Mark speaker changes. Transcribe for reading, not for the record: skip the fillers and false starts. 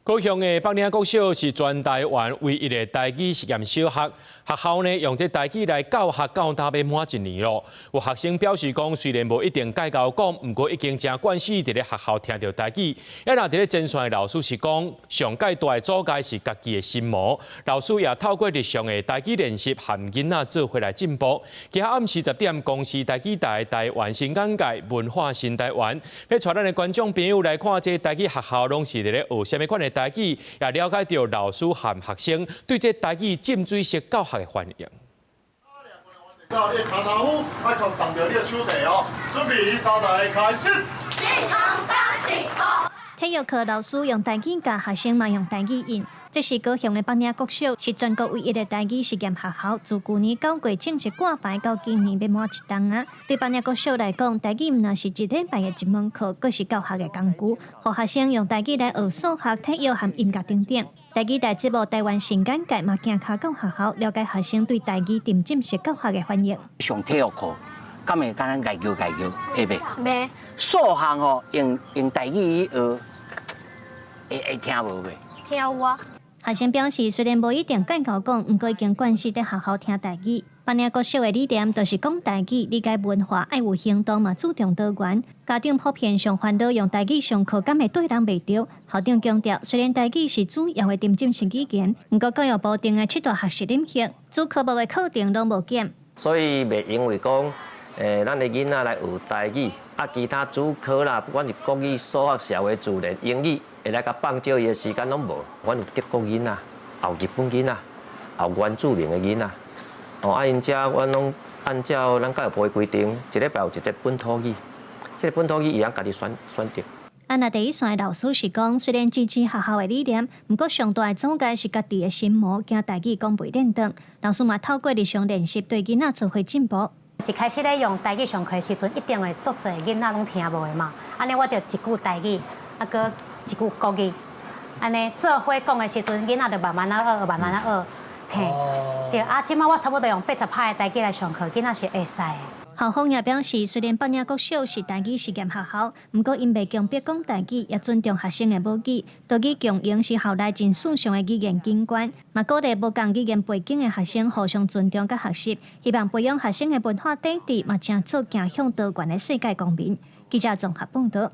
Speaker 1: 高雄的北嶺國小是全台灣唯一的台語實驗小學，學校呢用這台語來教學到達要滿1年咯。有學生表示講，雖然無一定介教講，不過已經真慣勢佇咧學校聽到台語。也若佇咧前線的老師是講，上界大的阻礙是家己的心魔。老師也透過日常的台語練習，和囡仔做伙來進步。今仔暗時10點，公視台語台台灣新眼界文化新台灣，要帶咱的觀眾朋友來看這台語學校，攏是佇咧學什麼款的台語，也了解到老師和學生對這台語浸水式教學的歡迎。
Speaker 2: 你的卡頭夫愛靠動着你的手提哦，準備3才開始。
Speaker 3: 體育課老師用台語教學生嘛用台語應，這是高雄的北嶺國小，是全國唯一的台語實驗學校。自舊年9月正式掛牌到今年要滿1冬啊！對北嶺國小來講，台語唔但是一禮拜的一門課，更是教學的工具，讓學生用台語來學數學、體育和音樂等等。台語台節目台灣新眼界嘛，行卡到學校，了解學生對台語沉浸式教學的歡迎。
Speaker 4: 上體育課，敢會敢咱研究，會袂？
Speaker 3: 袂。
Speaker 4: 數學吼，用台語學，會聽無袂？
Speaker 3: 聽有啊。學生表示，雖然無一定介教講，不過已經慣勢在學校聽台語。北嶺國小的理念就是講台語，理解文化，愛有行動嘛，注重多元。家長普遍上煩惱用台語上課，敢會對人袂着。校長強調，雖然台語是主要的沉浸式語言，不過教育部定的7大學習領域，主科目的課程攏無減。
Speaker 5: 所以袂因為講，咱的囡仔來學台語，其他主科啦，不管是國語、數學、社會、自然、英語，會來甲放少伊的時間攏無。阮有德國囡仔，有日本囡仔，有原住民的囡仔。因遮阮攏按照咱教育部的規定，一禮拜有一節本土語，這個本土語伊通家己選擇。
Speaker 3: 那第一線的老師是講，雖然支持學校的理念，不過上大的阻礙是家己的心魔，驚台語講袂認得。老師嘛透過日常練習，對囡仔做伙進步。
Speaker 6: 一開始咧用台語上課的時陣，一定會足濟囡仔攏聽無的嘛。安尼我就一句台語，擱一句國語，安尼做伙講的時陣，囡仔就慢慢啊學，慢慢啊學。嘿，對即馬我差不多用80%的台語來上課，囡仔是會使的。
Speaker 3: 校方也表示，雖然北嶺國小是台語實驗學校，不過因袂強迫講台語，也尊重學生的母語。台語共用是校內真實上的語言景觀，嘛鼓勵無共語言背景的學生互相尊重甲學習，希望培養學生的文化底蘊，嘛正做走向多元的世界公民。記者綜合報道。